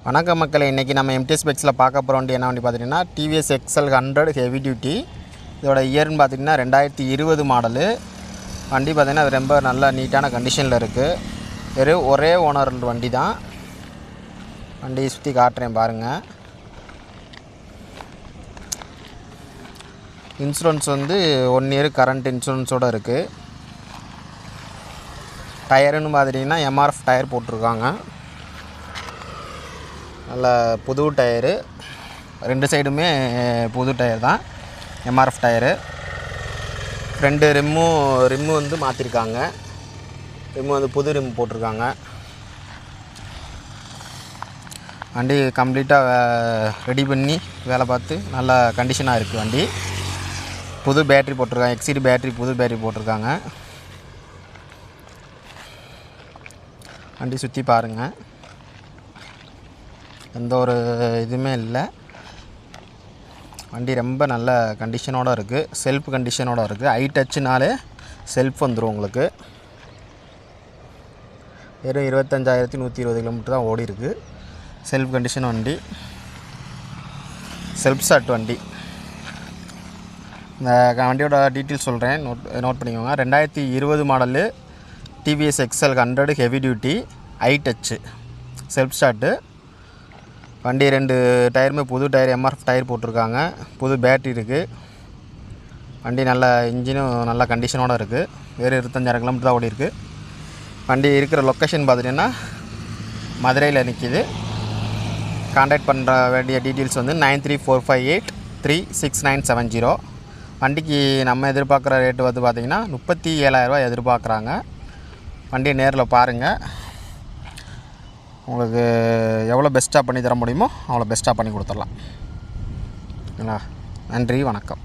வணக்கம் மக்களே, இன்றைக்கி நம்ம எம்டிஎஸ் பைக்ஸில் பார்க்க போகிற வண்டி என்ன வண்டி பார்த்திங்கன்னா டிவிஎஸ் எக்ஸல் 100 ஹெவி டியூட்டி. இதோட இயர்னு பார்த்திங்கன்னா 2020 மாடலு. வண்டி பார்த்திங்கன்னா அது ரொம்ப நல்ல நீட்டான கண்டிஷனில் இருக்குது. ஒரே ஓனர் வண்டி தான். வண்டியை சுற்றி காட்டுறேன் பாருங்கள். இன்சூரன்ஸ் வந்து 1 இயர் கரண்ட் இன்சூரன்ஸோடு இருக்குது. டயருன்னு பார்த்திங்கன்னா எம்ஆர்எஃப் டயர் போட்டிருக்காங்க. நல்ல புது டயரு, 2 சைடுமே புது டயர் தான், எம்ஆர்எஃப் டயரு. ஃப்ரெண்டு ரிம்மு வந்து மாற்றிருக்காங்க. ரிம்மு வந்து புது ரிம் போட்டிருக்காங்க. வண்டி கம்ப்ளீட்டாக ரெடி பண்ணி வேலை பார்த்து நல்ல கண்டிஷனாக இருக்குது. வண்டி புது பேட்ரி போட்டிருக்காங்க, எக்ஸிடி பேட்ரி, புது பேட்ரி போட்டிருக்காங்க. வண்டி சுற்றி பாருங்கள், எந்த ஒரு இதுவுமே இல்லை. வண்டி ரொம்ப நல்ல கண்டிஷனோடு இருக்குது, செல்ஃப் கண்டிஷனோடு இருக்குது. ஐ டச்சுனாலே செல்ஃப் வந்துடும் உங்களுக்கு. வெறும் 25,120 கிலோமீட்டர் தான் ஓடி இருக்குது. செல்ஃப் கண்டிஷன் வண்டி, செல்ஃப் ஸ்டார்ட் வண்டி. இந்த வண்டியோட டீட்டெயில்ஸ் சொல்கிறேன், நோட் பண்ணிக்கோங்க. 2020 model, TVS Excel 100 heavy duty, I touch, self start. வண்டி 2 டயருமே புது டயர், எம்ஆர்எஃப் டயர் போட்டிருக்காங்க. புது பேட்ரி இருக்குது. வண்டி நல்ல இன்ஜினும் நல்ல கண்டிஷனோடு இருக்குது. வெறும் 25,000 கிலோமீட்டர் தான் ஓடி இருக்குது. வண்டி இருக்கிற லொக்கேஷன் பார்த்துட்டிங்கன்னா மதுரையில் நிற்கிது. கான்டாக்ட் பண்ணுற வேண்டிய டீட்டெயில்ஸ் வந்து 9345836970. வண்டிக்கு நம்ம எதிர்பார்க்குற ரேட்டு வந்து பார்த்திங்கன்னா 37,000 எதிர்பார்க்குறாங்க. வண்டியை நேரில் பாருங்கள், உங்களுக்கு எவ்வளோ பெஸ்ட்டாக பண்ணி தர முடியுமோ அவ்வளோ பெஸ்ட்டாக பண்ணி கொடுத்துடலாம். நன்றி, வணக்கம்.